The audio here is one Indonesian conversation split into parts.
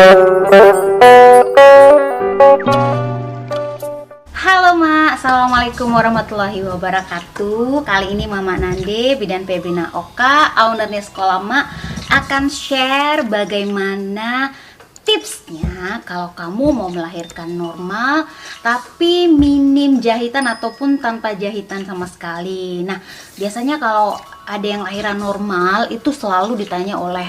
Halo Mak, Assalamualaikum warahmatullahi wabarakatuh. Kali ini Mama Nande, Bidan Febrina Oka, ownernya Sekolah Mak, akan share bagaimana tipsnya kalau kamu mau melahirkan normal tapi minim jahitan ataupun tanpa jahitan sama sekali. Nah, biasanya kalau ada yang lahiran normal itu selalu ditanya oleh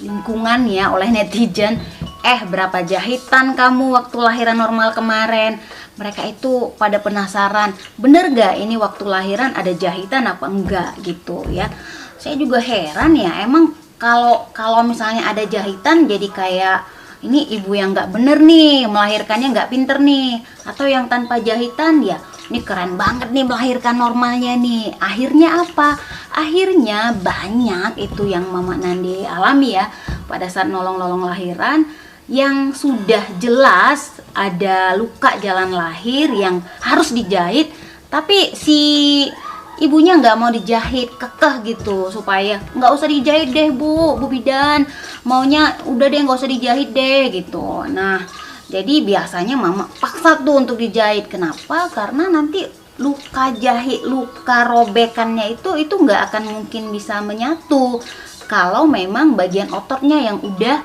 lingkungan ya, oleh netizen, berapa jahitan kamu waktu lahiran normal kemarin? Mereka itu pada penasaran, bener gak ini waktu lahiran ada jahitan apa enggak gitu ya. Saya juga heran ya, emang kalau misalnya ada jahitan jadi kayak ini ibu yang nggak bener nih, melahirkannya nggak pinter nih. Atau yang tanpa jahitan ya, ini keren banget nih melahirkan normalnya nih. Akhirnya apa? Akhirnya banyak itu yang Mama Nandi alami ya pada saat nolong-nolong lahiran, yang sudah jelas ada luka jalan lahir yang harus dijahit, tapi si ibunya nggak mau dijahit, kekeh gitu, supaya nggak usah dijahit deh bu bidan, maunya udah deh nggak usah dijahit deh gitu. Nah, jadi biasanya mama paksa tuh untuk dijahit. Kenapa? Karena nanti luka jahit, luka robekannya itu nggak akan mungkin bisa menyatu kalau memang bagian ototnya yang udah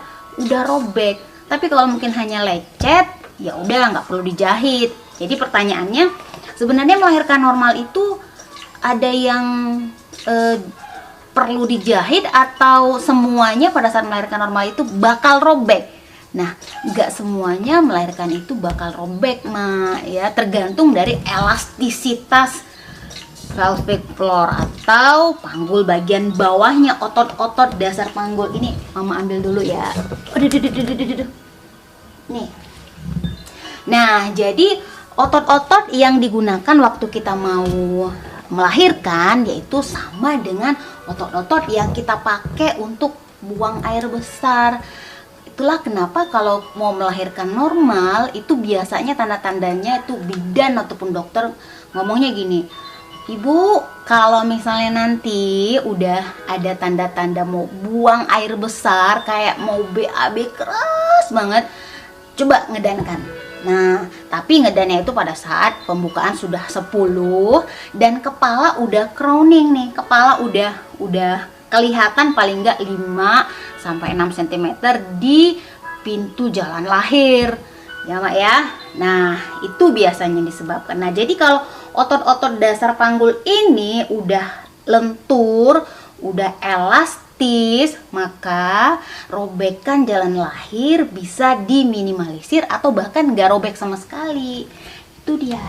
robek. Tapi kalau mungkin hanya lecet, ya udah nggak perlu dijahit. Jadi pertanyaannya, sebenarnya melahirkan normal itu ada yang perlu dijahit atau semuanya pada saat melahirkan normal itu bakal robek? Nah, nggak semuanya melahirkan itu bakal robek, ya tergantung dari elastisitas pelvic floor atau panggul bagian bawahnya, otot-otot dasar panggul. Ini mama ambil dulu ya. Nih. Nah, jadi otot-otot yang digunakan waktu kita mau melahirkan yaitu sama dengan otot-otot yang kita pakai untuk buang air besar. Itulah kenapa kalau mau melahirkan normal itu biasanya tanda-tandanya itu bidan ataupun dokter ngomongnya gini, ibu kalau misalnya nanti udah ada tanda-tanda mau buang air besar, kayak mau BAB keras banget, coba ngedankan. Nah, tapi ngedannya itu pada saat pembukaan sudah 10 dan kepala udah crowning nih, kepala udah kelihatan paling enggak 5 sampai 6 cm di pintu jalan lahir. Ya, Mak ya. Nah, itu biasanya disebabkan. Nah, jadi kalau otot-otot dasar panggul ini udah lentur, udah elastis, maka robekan jalan lahir bisa diminimalisir atau bahkan nggak robek sama sekali. Itu dia.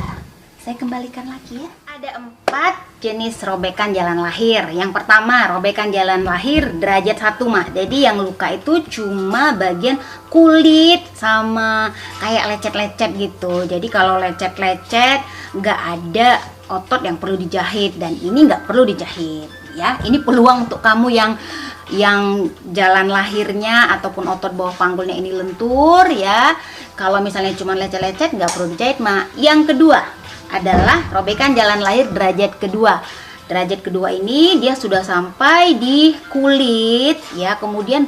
Saya kembalikan lagi ya. Ada 4 jenis robekan jalan lahir. Yang pertama, robekan jalan lahir derajat 1 Mak. Jadi yang luka itu cuma bagian kulit sama kayak lecet-lecet gitu. Jadi kalau lecet-lecet nggak ada otot yang perlu dijahit, dan ini nggak perlu dijahit ya. Ini peluang untuk kamu yang jalan lahirnya ataupun otot bawah panggulnya ini lentur ya. Kalau misalnya cuma lecet-lecet nggak perlu dijahit Mak. Yang kedua adalah robekan jalan lahir derajat kedua. Derajat kedua ini dia sudah sampai di kulit ya. Kemudian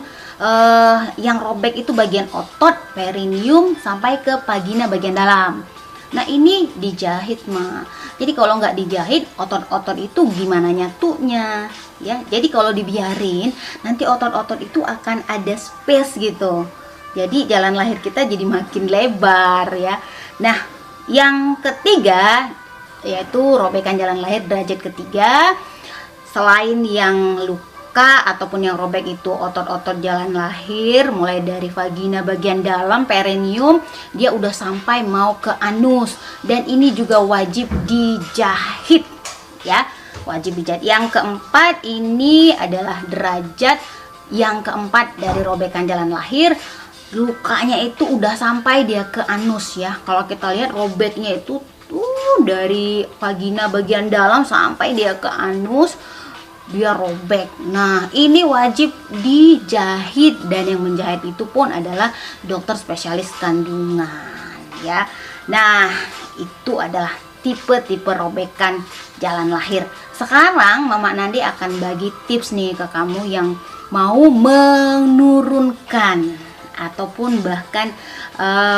yang robek itu bagian otot perineum sampai ke vagina bagian dalam. Nah, ini dijahit Mak. Jadi kalau nggak dijahit, otot-otot itu gimana nyatunya ya. Jadi kalau dibiarin, nanti otot-otot itu akan ada space gitu. Jadi jalan lahir kita jadi makin lebar ya. Nah, yang ketiga yaitu robekan jalan lahir derajat ketiga. Selain yang luka ataupun yang robek itu otot-otot jalan lahir, mulai dari vagina bagian dalam perineum, dia udah sampai mau ke anus, dan ini juga wajib dijahit ya, wajib dijahit. Yang keempat ini adalah derajat yang keempat dari robekan jalan lahir. Lukanya itu udah sampai dia ke anus ya. Kalau kita lihat robeknya itu tuh dari vagina bagian dalam sampai dia ke anus, dia robek. Nah, ini wajib dijahit, dan yang menjahit itu pun adalah dokter spesialis kandungan ya. Nah, itu adalah tipe-tipe robekan jalan lahir. Sekarang Mama Nandi akan bagi tips nih ke kamu yang mau menurunkan ataupun bahkan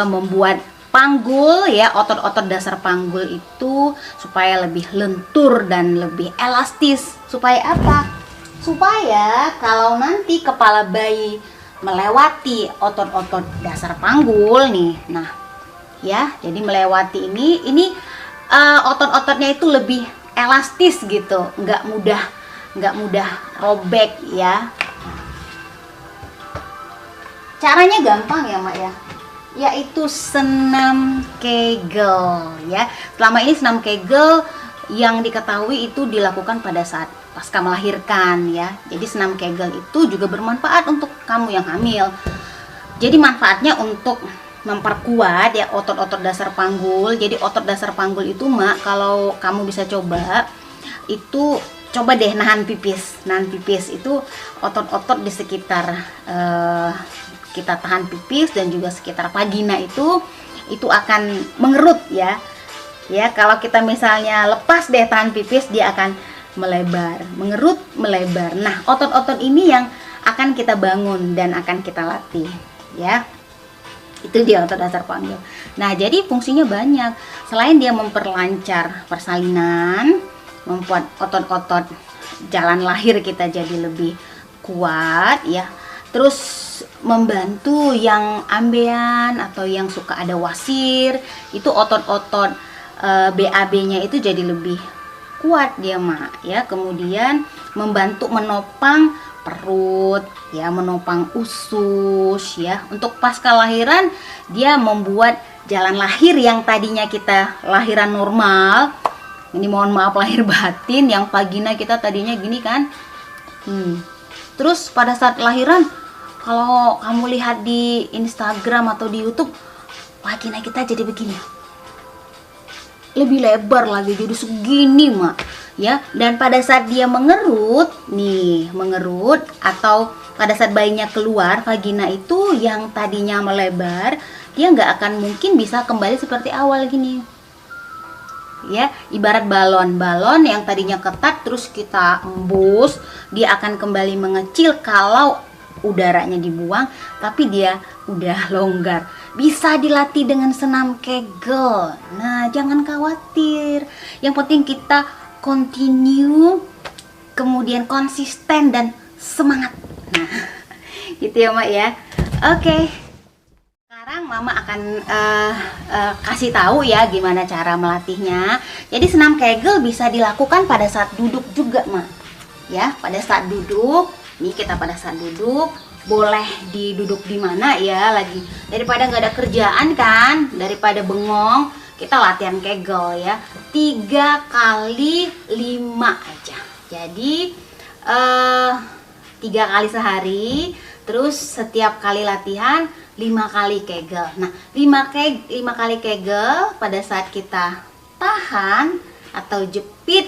membuat panggul ya, otot-otot dasar panggul itu supaya lebih lentur dan lebih elastis. Supaya apa? Supaya kalau nanti kepala bayi melewati otot-otot dasar panggul nih, nah ya, jadi melewati ini otot-ototnya itu lebih elastis gitu, nggak mudah robek ya. Caranya gampang ya Mak ya, yaitu senam Kegel ya. Selama ini senam Kegel yang diketahui itu dilakukan pada saat pasca melahirkan ya. Jadi senam Kegel itu juga bermanfaat untuk kamu yang hamil. Jadi manfaatnya untuk memperkuat ya otot-otot dasar panggul. Jadi otot dasar panggul itu Mak, kalau kamu bisa coba itu, coba deh nahan pipis. Nahan pipis itu otot-otot di sekitar kita tahan pipis dan juga sekitar vagina itu akan mengerut ya. Ya, kalau kita misalnya lepas deh tahan pipis, dia akan melebar, mengerut, melebar. Nah, otot-otot ini yang akan kita bangun dan akan kita latih ya. Itu dia otot dasar panggul. Nah, jadi fungsinya banyak. Selain dia memperlancar persalinan, membuat otot-otot jalan lahir kita jadi lebih kuat ya. Terus membantu yang ambeien atau yang suka ada wasir, itu otot-otot BAB-nya itu jadi lebih kuat dia Mak ya. Kemudian membantu menopang perut ya, menopang usus ya. Untuk pasca lahiran dia membuat jalan lahir yang tadinya kita lahiran normal, ini mohon maaf lahir batin, yang vagina kita tadinya gini kan, terus pada saat lahiran, kalau kamu lihat di Instagram atau di YouTube, vagina kita jadi begini, lebih lebar lagi, jadi segini Mak ya. Dan pada saat dia mengerut atau pada saat bayinya keluar, vagina itu yang tadinya melebar, dia nggak akan mungkin bisa kembali seperti awal gini ya. Ibarat balon yang tadinya ketat terus kita embus, dia akan kembali mengecil kalau udaranya dibuang, tapi dia udah longgar. Bisa dilatih dengan senam Kegel. Nah, jangan khawatir. Yang penting kita continue, kemudian konsisten dan semangat. Nah, gitu ya Mak ya. Oke. Sekarang Mama akan kasih tahu ya gimana cara melatihnya. Jadi senam Kegel bisa dilakukan pada saat duduk juga Mak. Ya, pada saat duduk. Nih kita pada saat duduk, boleh diduduk di mana ya, lagi daripada nggak ada kerjaan kan, daripada bengong, kita latihan Kegel ya. 3 kali 5 aja. Jadi 3 kali sehari, terus setiap kali latihan 5 kali Kegel. Nah, 5 kali Kegel pada saat kita tahan atau jepit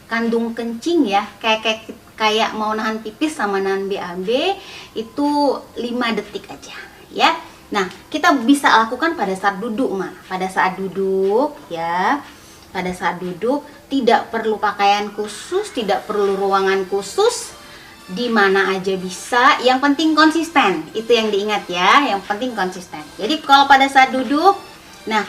kandung kencing ya, kayak mau nahan pipis sama nahan BAB itu 5 detik aja ya. Nah, kita bisa lakukan pada saat duduk Mak. Pada saat duduk ya, pada saat duduk tidak perlu pakaian khusus, tidak perlu ruangan khusus, di mana aja bisa, yang penting konsisten. Itu yang diingat ya, yang penting konsisten. Jadi kalau pada saat duduk, nah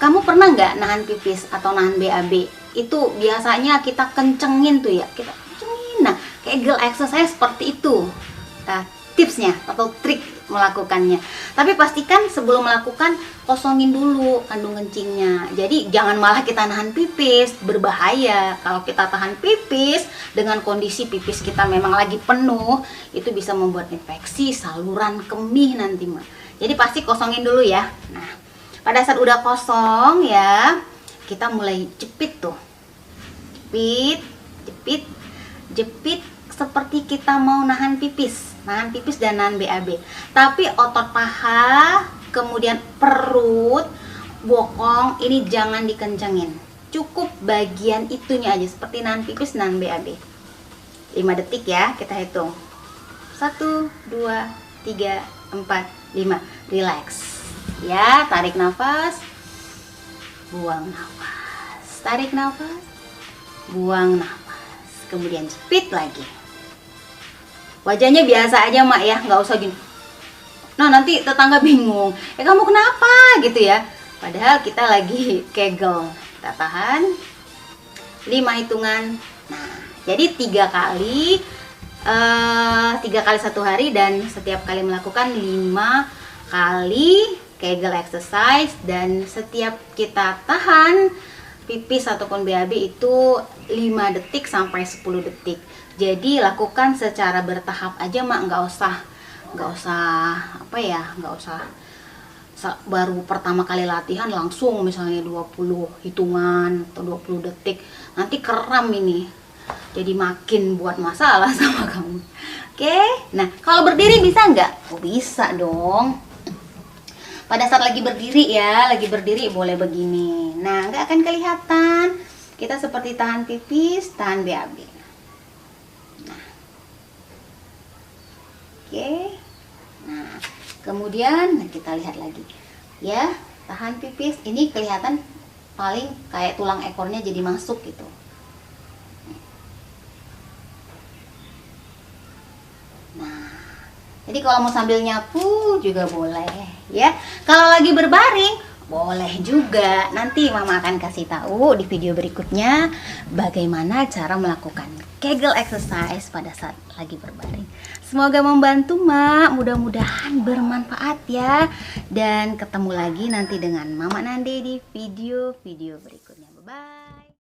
kamu pernah nggak nahan pipis atau nahan BAB? Itu biasanya kita kencengin tuh ya, kita kencengin. Nah, Kegel exercise seperti itu. Nah, tipsnya atau trik melakukannya. Tapi pastikan sebelum melakukan kosongin dulu kandung kencingnya. Jadi jangan malah kita nahan pipis, berbahaya. Kalau kita tahan pipis dengan kondisi pipis kita memang lagi penuh, itu bisa membuat infeksi saluran kemih nanti Mak. Jadi pasti kosongin dulu ya. Nah, pada saat udah kosong ya, kita mulai jepit tuh. Jepit seperti kita mau nahan pipis dan nahan BAB. Tapi otot paha, kemudian perut, bokong ini jangan dikencengin. Cukup bagian itunya aja, seperti nahan pipis, nahan BAB. 5 detik ya, kita hitung. 1, 2, 3, 4, 5. Relax. Ya, tarik nafas. Buang nafas. Tarik nafas. Buang nafas. Kemudian jepit lagi. Wajahnya biasa aja mak ya, nggak usah gini. Nah nanti tetangga bingung, kamu kenapa gitu ya. Padahal kita lagi kegel. Kita tahan 5 hitungan. Nah jadi 3 kali 3 kali 1 hari, dan setiap kali melakukan 5 kali kegel exercise. Dan setiap kita tahan pipis ataupun BAB itu 5 detik sampai 10 detik. Jadi lakukan secara bertahap aja mak, nggak usah apa ya, nggak usah baru pertama kali latihan langsung misalnya 20 hitungan atau 20 detik, nanti kram ini, jadi makin buat masalah sama kamu. Oke, nah kalau berdiri bisa nggak? Oh bisa dong. Pada saat lagi berdiri ya, lagi berdiri boleh begini. Nah nggak akan kelihatan, kita seperti tahan pipis, tahan BAB. Nah, oke. Nah, kemudian kita lihat lagi ya, tahan pipis. Ini kelihatan paling kayak tulang ekornya jadi masuk gitu. Nah, jadi kalau mau sambil nyapu juga boleh ya. Kalau lagi berbaring boleh juga. Nanti mama akan kasih tahu di video berikutnya bagaimana cara melakukan Kegel exercise pada saat lagi berbaring. Semoga membantu mak, mudah-mudahan bermanfaat ya. Dan ketemu lagi nanti dengan Mama Nande di video-video berikutnya.